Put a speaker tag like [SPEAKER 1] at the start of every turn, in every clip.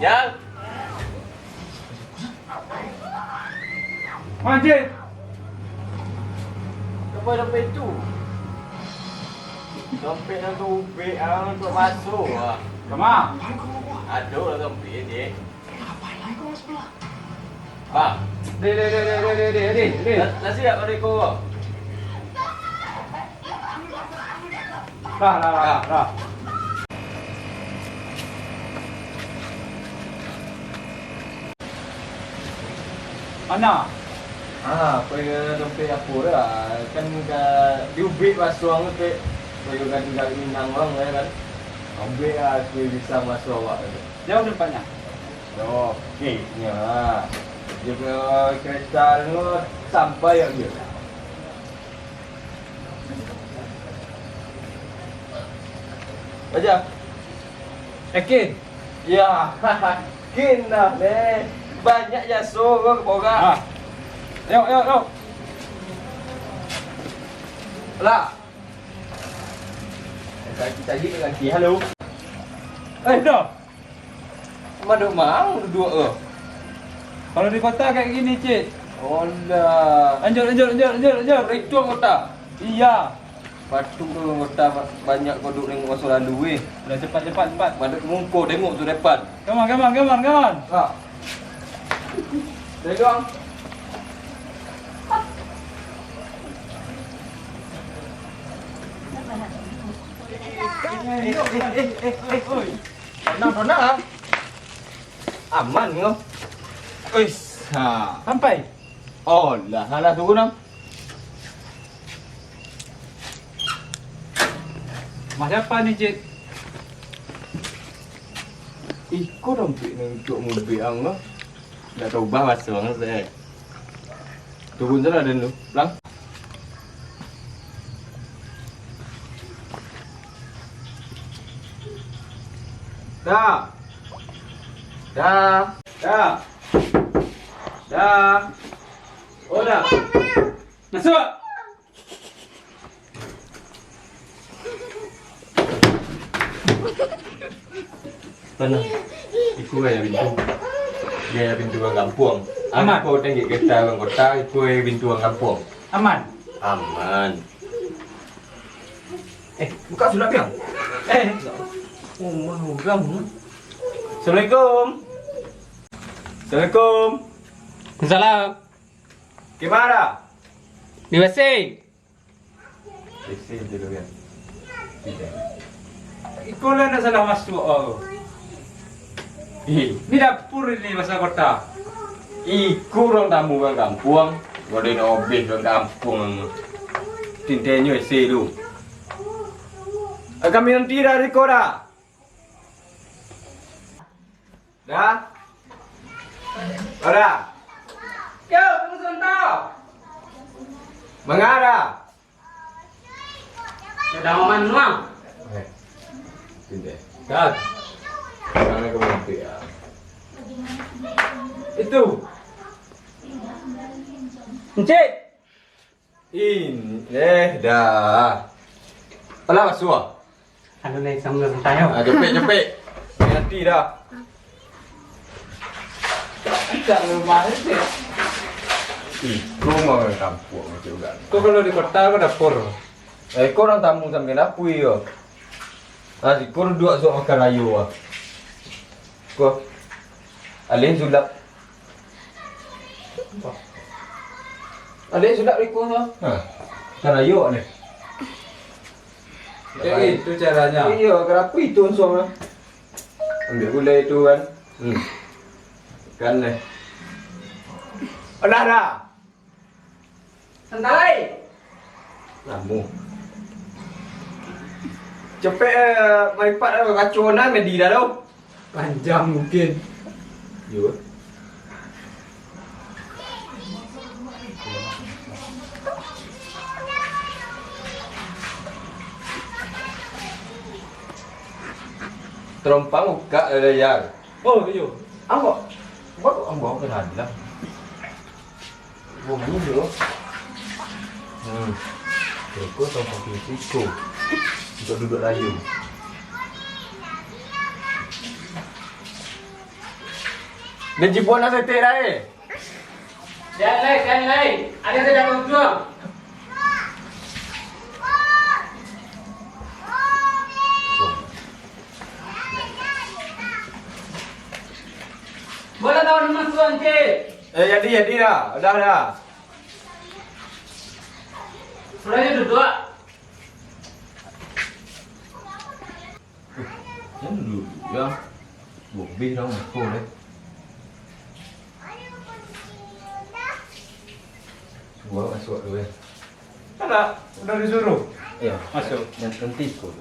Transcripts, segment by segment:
[SPEAKER 1] Yang.
[SPEAKER 2] Anjir.
[SPEAKER 1] Dompet itu. Dompet yang dompet untuk masuk.
[SPEAKER 2] Kemana?
[SPEAKER 1] Aduh lah dompet dia. Bang.
[SPEAKER 2] Deh.
[SPEAKER 1] Nasi tak pada kau?
[SPEAKER 2] Lah. Mana?
[SPEAKER 1] Apa yang dompet apa dah? Kan diubik masuk orang tu. Kalau kan tinggal Minang orang kan. Ambil aku bisa masuk awak tu.
[SPEAKER 2] Jauh tempatnya.
[SPEAKER 1] Okey, ya. Dia punya kereta tu sampai yang dia. Baca.
[SPEAKER 2] Yakin?
[SPEAKER 1] Ya, yakin dah deh. Banyak jasuh ke boga.
[SPEAKER 2] Yuk.
[SPEAKER 1] Lah. Tadi lagi halo.
[SPEAKER 2] Dah.
[SPEAKER 1] Mana mau dua ke?
[SPEAKER 2] Kalau di kota kayak gini, Cik.
[SPEAKER 1] Oh dah.
[SPEAKER 2] Anjur.
[SPEAKER 1] Itu kota.
[SPEAKER 2] Iya.
[SPEAKER 1] Batu tu kota banyak kodok dengan masa lalu weh.
[SPEAKER 2] Udah cepat.
[SPEAKER 1] Mana mungko tengok tu depan.
[SPEAKER 2] Come on.
[SPEAKER 1] Ha. Tengok. Oi. Tenang ah. Aman kau. Wis. Ha.
[SPEAKER 2] Sampai.
[SPEAKER 1] Oh lah, halah tunggu nam.
[SPEAKER 2] Mas siapa ni, Cik?
[SPEAKER 1] Ikut dompet ni untuk mobil ang lah. Dah tahu bahasa orang saya. Tunggu sana dulu. Lang. Dah.
[SPEAKER 2] Oh dah. Masuk.
[SPEAKER 1] Mana? Iku ya pintu. Dia pintu orang kampung.
[SPEAKER 2] Aman.
[SPEAKER 1] Aku tinggi kereta orang kota, iku pintu orang kampung.
[SPEAKER 2] Aman.
[SPEAKER 1] Aman. Buka sudah biang. Oh, mau orang. Assalamualaikum.
[SPEAKER 2] Salam.
[SPEAKER 1] Gimana?
[SPEAKER 2] Di WC.
[SPEAKER 1] Isi dulu ya. Tidak.
[SPEAKER 2] Ikaw lang na salah masuk. Oh. Ni dapur ini masa kota.
[SPEAKER 1] Iku orang tamu orang kampung. Boleh obis orang kampung. Tintenyo isi lu. Kami nanti dari kora. Dah? Ora.
[SPEAKER 2] Yo, tunggu sebentar.
[SPEAKER 1] Mengara.
[SPEAKER 2] Ada oman nuang.
[SPEAKER 1] Tidak.
[SPEAKER 2] Dah.
[SPEAKER 1] Sana ke mimpi ya.
[SPEAKER 2] Itu. Encik.
[SPEAKER 1] Dah. Alah masuk.
[SPEAKER 2] Ano na isang lang tayo?
[SPEAKER 1] Cepet. Nanti dah.
[SPEAKER 2] Tidak lumayan sih.
[SPEAKER 1] Iku mau orang kampung juga.
[SPEAKER 2] Kau kalau di kota kau dapur.
[SPEAKER 1] Kau orang tamu sampai napui yo. Kau dua sok makan rayu ah. Kau alin sulap. Alin sulap riko ah. Makan rayu ni.
[SPEAKER 2] Itu caranya.
[SPEAKER 1] Iya, kenapa itu unsur? Ambil gula itu kan. Kan nih. Dah.
[SPEAKER 2] Santai.
[SPEAKER 1] Namu. Cepet maripat racunan medi dah tu.
[SPEAKER 2] Panjang mungkin.
[SPEAKER 1] Yo. Terompang buka ada ya.
[SPEAKER 2] Oh, iyo.
[SPEAKER 1] Ambo. Buat ambo ke dalam. Bunyi dulu. Teko atau pisiko. Untuk duduk layu. Dia jibun nak setik dah eh.
[SPEAKER 2] Jangan lagi. Ada sedang ujung. Boleh tahu nama tuan cik?
[SPEAKER 1] Jadi dah. Dah.
[SPEAKER 2] Suratnya duduk.
[SPEAKER 1] Jangan dulu ya. Bobby dah masuk deh. Gua masuk dulu ya.
[SPEAKER 2] Tidak, udah disuruh.
[SPEAKER 1] Iya,
[SPEAKER 2] Masuk.
[SPEAKER 1] Dan nanti ikut.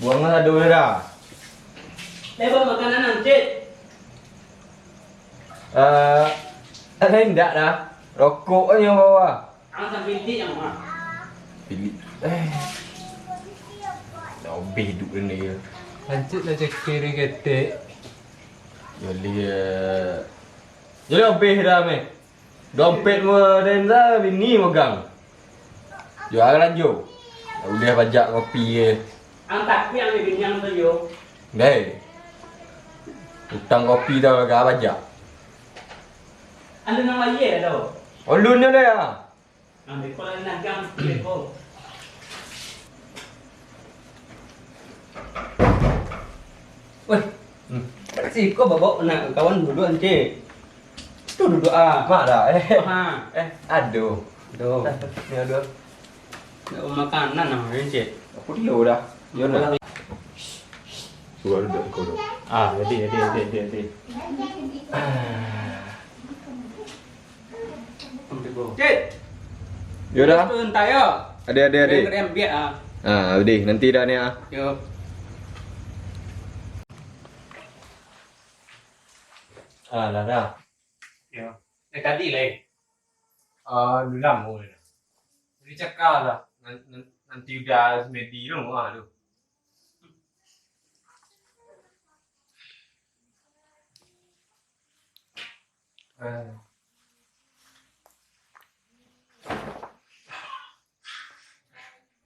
[SPEAKER 1] Buanglah dulu dah.
[SPEAKER 2] Bawa makanan nanti.
[SPEAKER 1] Ada enggak dah. Rokoknya bawa.
[SPEAKER 2] Angkat binti yang mana?
[SPEAKER 1] Pilih. Bobby hidup ini ya.
[SPEAKER 2] Lanjut aja kiri gede.
[SPEAKER 1] Jadi Bobby dah meh. Dompet mu dan dah bini megang. Jualan jo. Udah pajak kopi ye.
[SPEAKER 2] Angkat yang lebih yang tu yo.
[SPEAKER 1] Deh. Utang kopi dah agak pajak.
[SPEAKER 2] Anda nama ye dah.
[SPEAKER 1] Ulunnya dah ya.
[SPEAKER 2] Ambil kalau nak gam leko. Weh, si kau bawa nak kawan duduk nanti. Tu duduk ah.
[SPEAKER 1] Mak dah
[SPEAKER 2] Ha.
[SPEAKER 1] Aduh.
[SPEAKER 2] Aduh.
[SPEAKER 1] Ni aduh.
[SPEAKER 2] Nak makanan nah nanti.
[SPEAKER 1] Aku dia dah. Dia dah. Suara duduk kau dah.
[SPEAKER 2] Ah, jadi. Cik,
[SPEAKER 1] Dia dah.
[SPEAKER 2] tu entar yo.
[SPEAKER 1] Ada.
[SPEAKER 2] Rem biar ah.
[SPEAKER 1] Ah, udah nanti dah ni ah.
[SPEAKER 2] Yo.
[SPEAKER 1] Ah, dah.
[SPEAKER 2] Yo. Tadi lah. Dulu lama dah. Jadi cakap lah. Nanti udah semedi dong ah tu.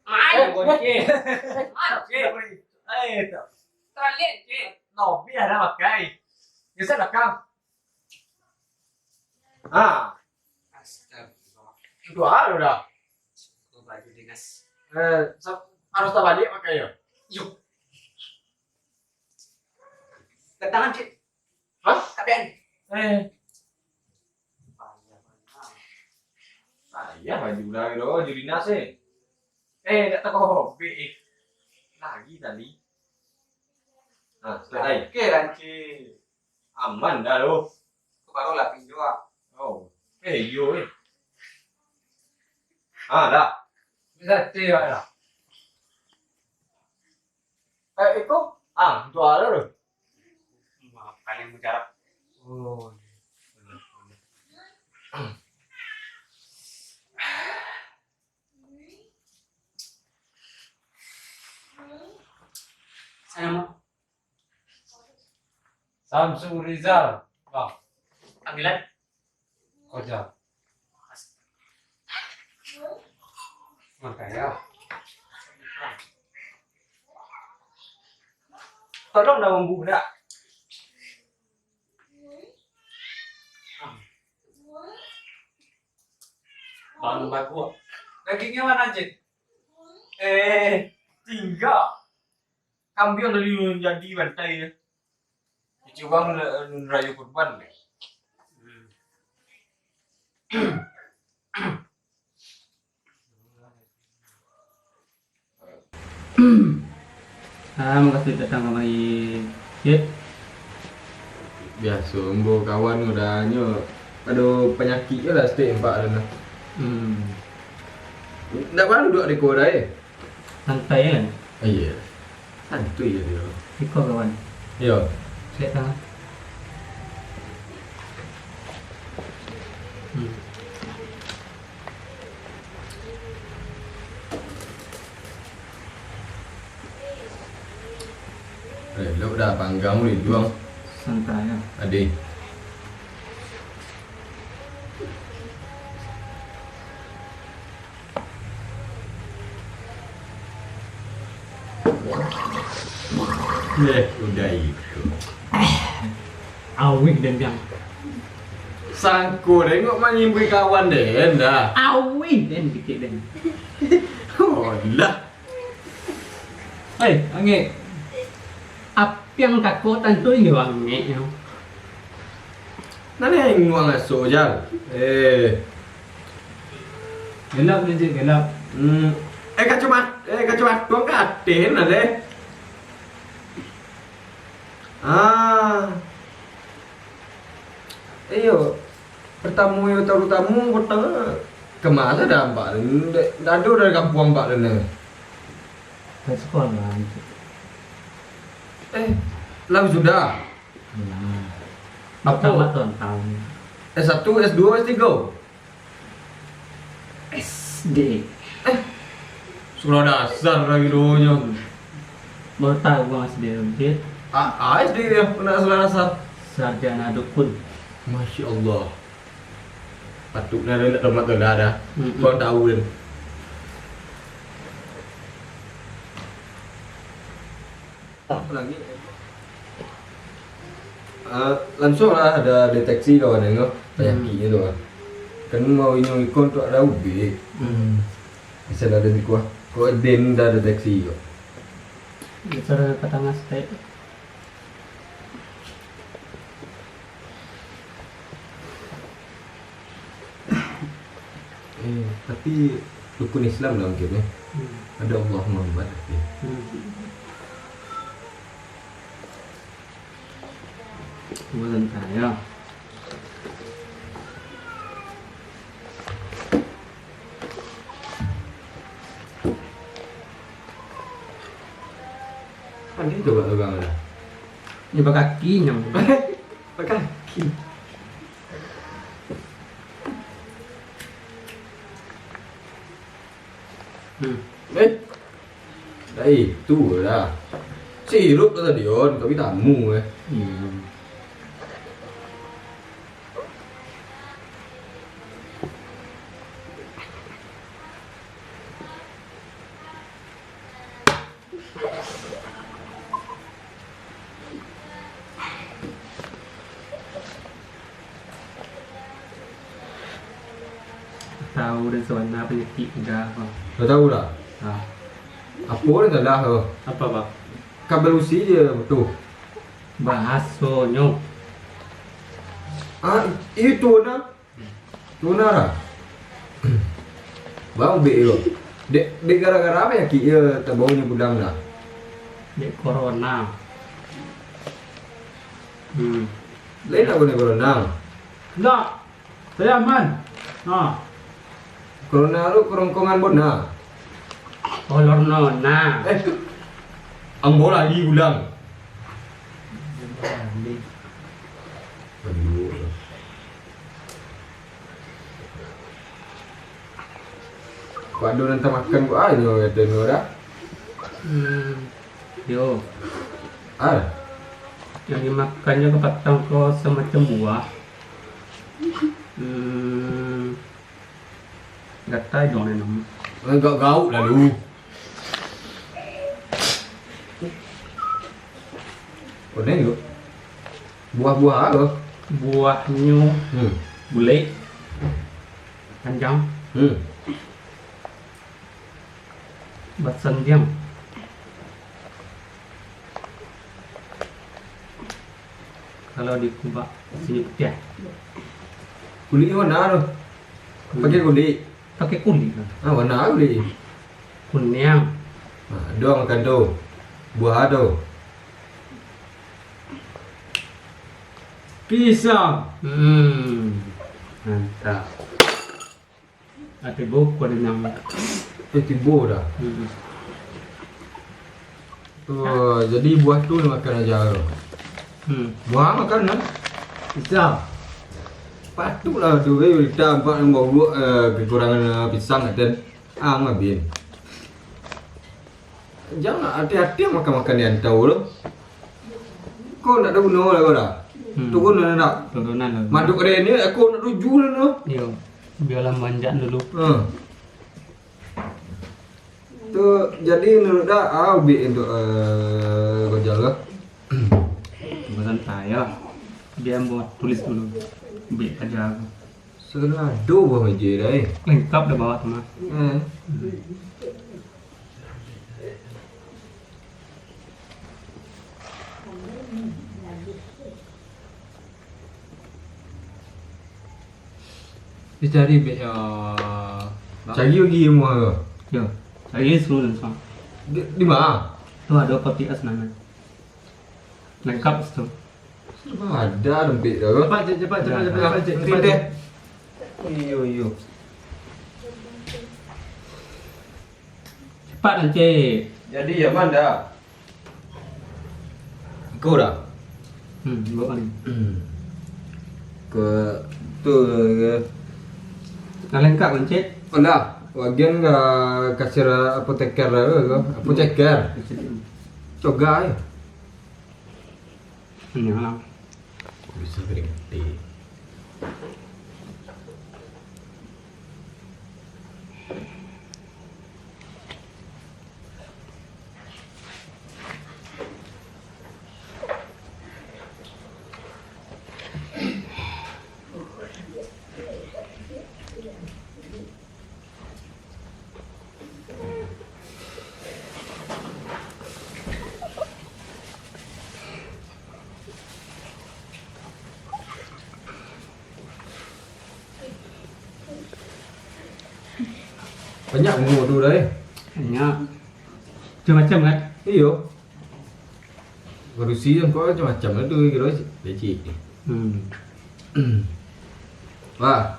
[SPEAKER 2] Mai, cik.
[SPEAKER 1] Cik.
[SPEAKER 2] Kalian cik.
[SPEAKER 1] No, biar dah pakai. Ya saya dah kam. Ah,
[SPEAKER 2] Astagfirullah.
[SPEAKER 1] dua dah.
[SPEAKER 2] Kau baju dinas.
[SPEAKER 1] Harus tak balik pakai ya?
[SPEAKER 2] Yuk. Ke tangan cik.
[SPEAKER 1] Hah?
[SPEAKER 2] Kapian.
[SPEAKER 1] Saya baju lagi loh, jadi nasi. Tak tahu hobi. Lagi tadi. Nah, selesai.
[SPEAKER 2] Oke kan cik.
[SPEAKER 1] Aman dah lo.
[SPEAKER 2] Baru lah pinjau.
[SPEAKER 1] Oh, yo. Dah.
[SPEAKER 2] Bisa cik lah.
[SPEAKER 1] Itu jual lo.
[SPEAKER 2] Paling mujarab. Oh. Sana mo.
[SPEAKER 3] Samsung Rizal, Bang.
[SPEAKER 2] Panggilan?
[SPEAKER 3] Koja. Makanya.
[SPEAKER 1] Tolong dah membuka.
[SPEAKER 2] Bang bagus.
[SPEAKER 3] Dagingnya mana, Cik?
[SPEAKER 1] Tinggal. Kambing dari jadi bantai ya. Cuci bang rayu kurban.
[SPEAKER 2] Makasih datang kami. Cik.
[SPEAKER 1] Biasa, embo kawan udah nyo. Ada penyakit je lah setiap empat ada. Tak mana duduk di kota
[SPEAKER 2] Santai kan?
[SPEAKER 1] Iya. Santuy je dia.
[SPEAKER 2] Ikut kawan.
[SPEAKER 1] Ya.
[SPEAKER 2] Lihat tangan.
[SPEAKER 1] Lo dah panggang ni juang.
[SPEAKER 2] Santai kan?
[SPEAKER 1] Adik. Udah itu.
[SPEAKER 4] Awik dan yang
[SPEAKER 1] Sangku nengok manyimpi kawan deh, dah.
[SPEAKER 4] awik dan dikit dan.
[SPEAKER 1] Oh, lah.
[SPEAKER 4] Hei, angge. Apa yang kakak tentu ini angge yo.
[SPEAKER 1] Nani yang nguang aso jal.
[SPEAKER 4] Gelap ni je gelap.
[SPEAKER 1] Kacumat tuang katen lah deh. Iyo, pertamu yo tamu pertama kemana dah mbak? Dado dari kampung mbak dene.
[SPEAKER 4] Ke sekolah.
[SPEAKER 1] Lah sudah.
[SPEAKER 4] Pertama tahun.
[SPEAKER 1] S1, S2, S3.
[SPEAKER 4] SD.
[SPEAKER 1] Sekolah dasar lagi doanya.
[SPEAKER 4] Baru tahu gua masih di Rempit.
[SPEAKER 1] SD ya, pernah sekolah dasar.
[SPEAKER 4] Sarjana dukun.
[SPEAKER 1] Masya Allah. Patutnya ada tempat tu dah ada. Kau tahu kan? Apa lagi? Langsung lah ada deteksi kawan tengok penyakitnya tu kan. Kan mau inyong ikon tu ada ubi. Bisa ada di kuah. Kau den dah deteksi kau.
[SPEAKER 4] Bicara katanya stay.
[SPEAKER 1] Tapi rukun Islam dalam game ada Allah Muhammad.
[SPEAKER 4] Bukan saya.
[SPEAKER 1] Kan coba tukang ada.
[SPEAKER 4] Ini pakai kakinya.
[SPEAKER 1] Pakai. Dah itu dah. Sirup tu tadi on, tapi tamu
[SPEAKER 4] Iya. Tahu dan sebenarnya penyakit enggak apa.
[SPEAKER 1] Dah tahu dah.
[SPEAKER 4] Ah,
[SPEAKER 1] Apa ni tak dah?
[SPEAKER 4] apa pak?
[SPEAKER 1] Kabel usi je betul.
[SPEAKER 4] Bahasanya.
[SPEAKER 1] Itu na. Tu na lah. Bang be yo. Dek gara-gara apa ya ki ya terbaunya gudang dah.
[SPEAKER 4] Dek corona.
[SPEAKER 1] Lain tak guna corona.
[SPEAKER 4] Enggak. Saya aman. Nah,
[SPEAKER 1] Corona lu kerongkongan bona.
[SPEAKER 4] corona.
[SPEAKER 1] Ambo lagi gudang. Waduh nanti makan gua aja kata Nora.
[SPEAKER 4] Yo, yang dimakannya kepatang ke semacam buah. Gatai dong nenam.
[SPEAKER 1] Enggak gaul lalu. Oh ni yuk. Buah-buah apa?
[SPEAKER 4] Buahnya bulat, panjang, basan diam. Kalau di kubak sini putih,
[SPEAKER 1] Kulit warna tu. Pakai kulit.
[SPEAKER 4] pakai kulit kan?
[SPEAKER 1] Warna kulit.
[SPEAKER 4] Kuning.
[SPEAKER 1] Dua makan tu. Buah tu.
[SPEAKER 3] Pisang.
[SPEAKER 4] Mantap. Ada buku ada nama.
[SPEAKER 1] Tiba dah. Jadi buah tu dia makan aja. Buah makan lah.
[SPEAKER 3] Pisang.
[SPEAKER 1] Patutlah tu kita nampak yang bawa kekurangan pisang dan ngabin. Jangan hati-hati makan-makan yang tahu lo. Kau nak ada guna lah kau dah. Tu guna nak.
[SPEAKER 4] Turunan lah.
[SPEAKER 1] Maduk ada ni aku nak rujuk lah no.
[SPEAKER 4] Yo, biarlah manjat dulu.
[SPEAKER 1] Tu Tuh jadi menurut dah ubi untuk gojol ke?
[SPEAKER 4] Kebetulan saya dia mau tulis dulu biar aja
[SPEAKER 1] Selado bang aja dah.
[SPEAKER 4] lengkap dah bawa teman.
[SPEAKER 3] Dicari be
[SPEAKER 1] Cari lagi yang mau ke?
[SPEAKER 4] Yo, saya suruh langsung.
[SPEAKER 1] Di mana?
[SPEAKER 4] Tuh ada kopi asnana. Lengkap itu.
[SPEAKER 1] Ada dompet dah ke?
[SPEAKER 3] cepat
[SPEAKER 1] Cepat deh. Iyo.
[SPEAKER 4] Cepat nanti.
[SPEAKER 1] Jadi ya mana? Kau dah?
[SPEAKER 4] Bawa ni.
[SPEAKER 1] Ke tuh ke.
[SPEAKER 4] Nah lengkap nanti.
[SPEAKER 1] Anda, bagian ke kasir apoteker ke? Apoteker. Coba ya.
[SPEAKER 4] Ini lah.
[SPEAKER 1] Bisa berhenti. Banyak ngủ tu đấy.
[SPEAKER 4] Hanya macam-macam kan?
[SPEAKER 1] Iyo. Rusi kan có macam-macam itu gitu để chị. Wah.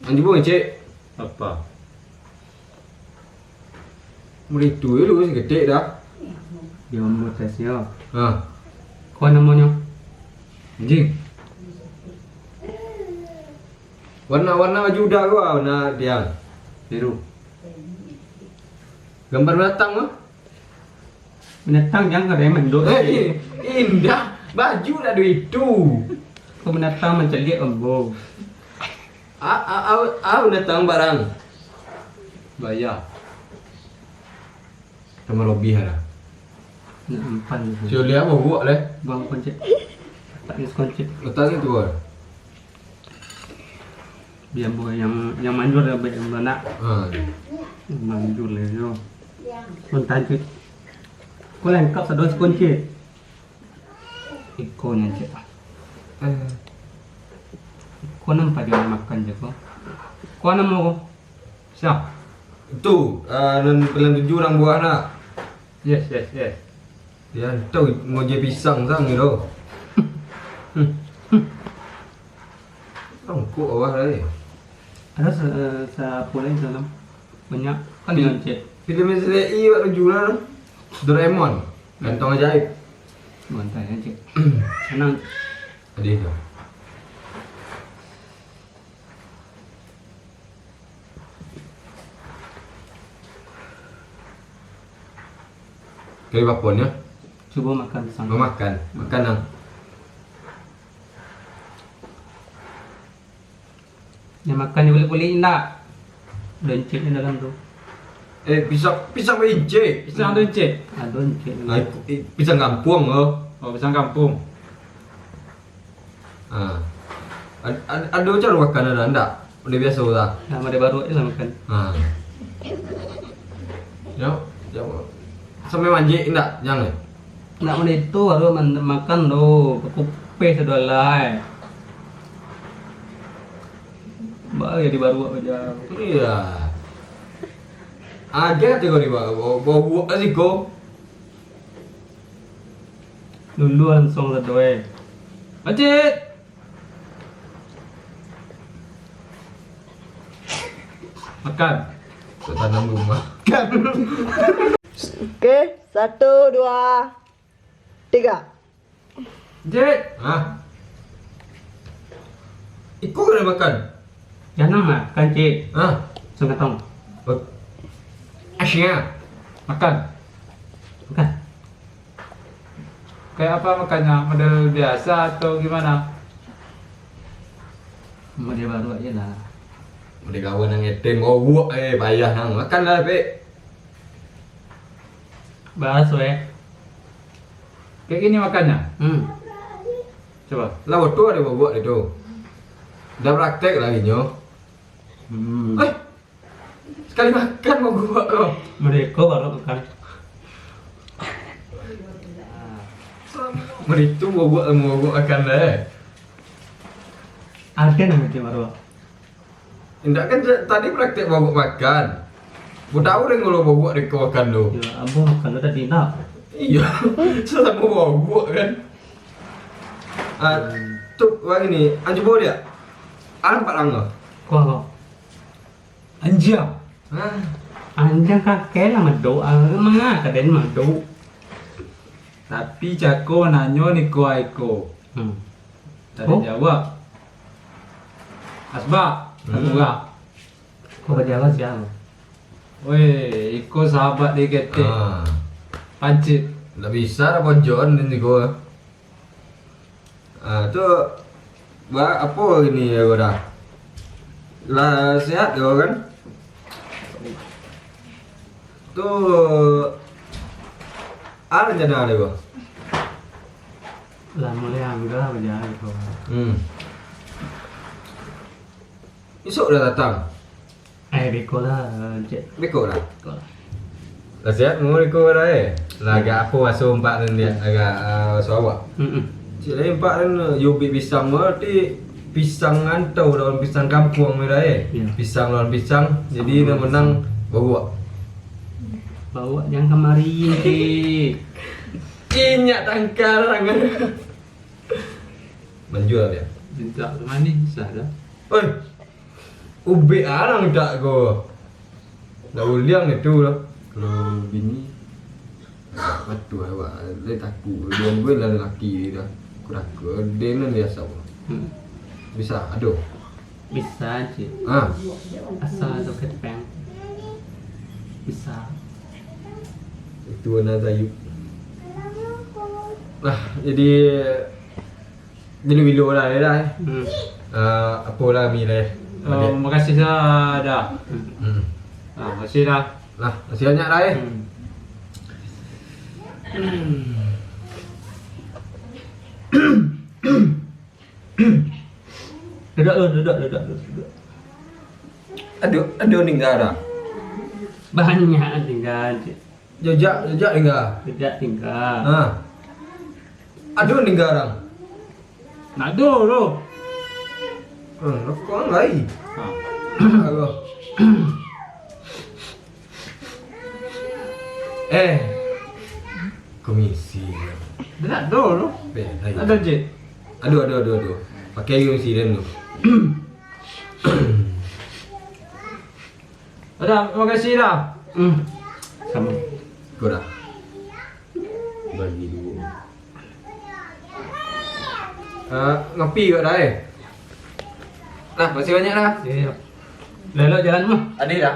[SPEAKER 1] Anh buông cek. Apa? Mulai tu lu sih gede dah.
[SPEAKER 4] Dia mau tes ya.
[SPEAKER 1] Ha.
[SPEAKER 4] Kau namanya?
[SPEAKER 1] Anjing. Warna-warna baju dah gua warna dia. Biru. Gambar binatang mah?
[SPEAKER 4] Binatang jangan ada yang menduk.
[SPEAKER 1] Indah. Baju dah itu.
[SPEAKER 4] Kau binatang macam lihat ombo.
[SPEAKER 1] Binatang barang. Bayar. Sama lebih lah.
[SPEAKER 4] Nak empan.
[SPEAKER 1] Saya lihat apa buat leh?
[SPEAKER 4] Bang koncet. Tak ni koncet.
[SPEAKER 1] Letak itu kan.
[SPEAKER 4] Biar buat yang manjur dah baik yang nak.
[SPEAKER 1] Ha.
[SPEAKER 4] Manjur le yo. Kontan cik. Kau lengkap sedot koncet. Ikonnya cik. Kau nampak dia makan je kau. Kau nama kau? Siapa?
[SPEAKER 1] Itu nan pelan 7 orang buah nak.
[SPEAKER 3] Yes.
[SPEAKER 1] Dia tahu mau je pisang sang gitu. Rongkok awak tadi.
[SPEAKER 4] Ada sepuluh yang dalam banyak kan dengan cik.
[SPEAKER 1] Film SDI waktu jualan Doraemon. Kantong ajaib.
[SPEAKER 4] Bantai kan cik. Senang.
[SPEAKER 1] Tadi tu. Kali baponnya
[SPEAKER 4] Cuba makan pisang.
[SPEAKER 1] mau makan nang.
[SPEAKER 4] Yang makan boleh-boleh nak. Dan cik di dalam tu.
[SPEAKER 1] Pisang hijau.
[SPEAKER 3] Pisang doncet.
[SPEAKER 4] Ada cik.
[SPEAKER 1] Pisang kampung oh.
[SPEAKER 3] Oh, pisang kampung.
[SPEAKER 1] Ada cara makan ada ndak? Udah biasa dah.
[SPEAKER 4] Nama dia baru aja makan.
[SPEAKER 1] Ya. Sampai manjik ndak? Jangan.
[SPEAKER 4] Nak mana itu baru makan tu. Kupe sedolai. Baru di baru aja.
[SPEAKER 1] Iya. Agak tu kau ni bawa asyik kau.
[SPEAKER 4] Dulu langsung sedoi. Macet.
[SPEAKER 3] Makan.
[SPEAKER 1] Tanam rumah.
[SPEAKER 5] Oke, 1, 2, 3.
[SPEAKER 3] Jet.
[SPEAKER 1] Ikut kena makan.
[SPEAKER 4] Jangan makan cik. Sungai tong.
[SPEAKER 1] Asyik.
[SPEAKER 3] Makan.
[SPEAKER 4] Makan.
[SPEAKER 3] Kayak apa makannya? Model biasa atau gimana?
[SPEAKER 4] Nama dia baru aja lah.
[SPEAKER 1] Boleh kawan yang ngetem buat payah nang makan lah pe.
[SPEAKER 4] Bakso ya.
[SPEAKER 3] Kayak gini makannya. Coba.
[SPEAKER 1] Lah betul ada buat itu. Dah praktek lagi nyo. Sekali makan mau buat kau.
[SPEAKER 4] Mereka baru makan.
[SPEAKER 1] Meritu mau buat makan deh.
[SPEAKER 4] Ada namanya baru.
[SPEAKER 1] Indah kan tadi praktek mau makan. Mau tahu deh kalau mau buat kau makan lo.
[SPEAKER 4] Ya, abang kalau tadi nak.
[SPEAKER 1] Iya, sama mau buat kan. Tuh, wah ini, anjir bawa dia. Empat langga.
[SPEAKER 4] Kau
[SPEAKER 3] Anjing.
[SPEAKER 4] anjang kakek lah madu, mana kaden madu.
[SPEAKER 3] Tapi Cako nanyo ni ko aiko. Tadi
[SPEAKER 4] Oh.
[SPEAKER 3] jawab. Asba, enggak.
[SPEAKER 4] Kau berjawab siapa?
[SPEAKER 3] Weh, iko sahabat dia kete. Pancit.
[SPEAKER 1] Nggak bisa lah bojon ini gua. Tuh, apa ini ya gua dah? Lah sehat ya kan? Tuh, ada rencana ada gua.
[SPEAKER 4] Lah mulai angga berjawab kau.
[SPEAKER 1] Esok dah datang.
[SPEAKER 4] Beko lah, cek.
[SPEAKER 1] Beko lah.
[SPEAKER 4] Beko lah.
[SPEAKER 1] Lah sehat mau beko dah Lah agak apa masuk empat dan dia agak Sarawak. Cik lain empat dan yobi pisang berarti pisang ngantau lawan pisang kampung merah
[SPEAKER 4] Ya.
[SPEAKER 1] Pisang lawan pisang jadi dia menang bawa.
[SPEAKER 4] Bawa yang kemarin deh.
[SPEAKER 1] Inyak tangkarang. Menjual dia.
[SPEAKER 3] Minta mana bisa dah.
[SPEAKER 1] Oi. Ubi arang tak go. Dah uliang itu lah. Kalau bini betul awak dia takut. Dia gue lah lelaki dia. Aku takut dia ni biasa. Bisa aduh.
[SPEAKER 4] Bisa cek. Asal tu ketepeng. Bisa.
[SPEAKER 1] Itu anak Tayyub. Nah, jadi bilo lah dia dah. Apa lah mi lah.
[SPEAKER 3] Oh, makasih dah. Makasih dah.
[SPEAKER 1] Lah, masih banyak dah
[SPEAKER 4] Duduk.
[SPEAKER 1] Aduh tinggal dah.
[SPEAKER 4] Banyak tinggal cek.
[SPEAKER 1] Jejak tinggal.
[SPEAKER 4] Tidak tinggal.
[SPEAKER 1] Aduh tinggal orang.
[SPEAKER 3] Nak do.
[SPEAKER 1] Kau lain. Aduh. Komisi.
[SPEAKER 3] Nak do. Ada je.
[SPEAKER 1] Aduh. Pakai komisi dan tu.
[SPEAKER 3] Ada, makasih dah.
[SPEAKER 4] Sama.
[SPEAKER 1] Kau dah. Bagi dulu. Ngopi kau dah Nah, masih banyak dah.
[SPEAKER 4] Lelok jalan mah.
[SPEAKER 1] Adik dah.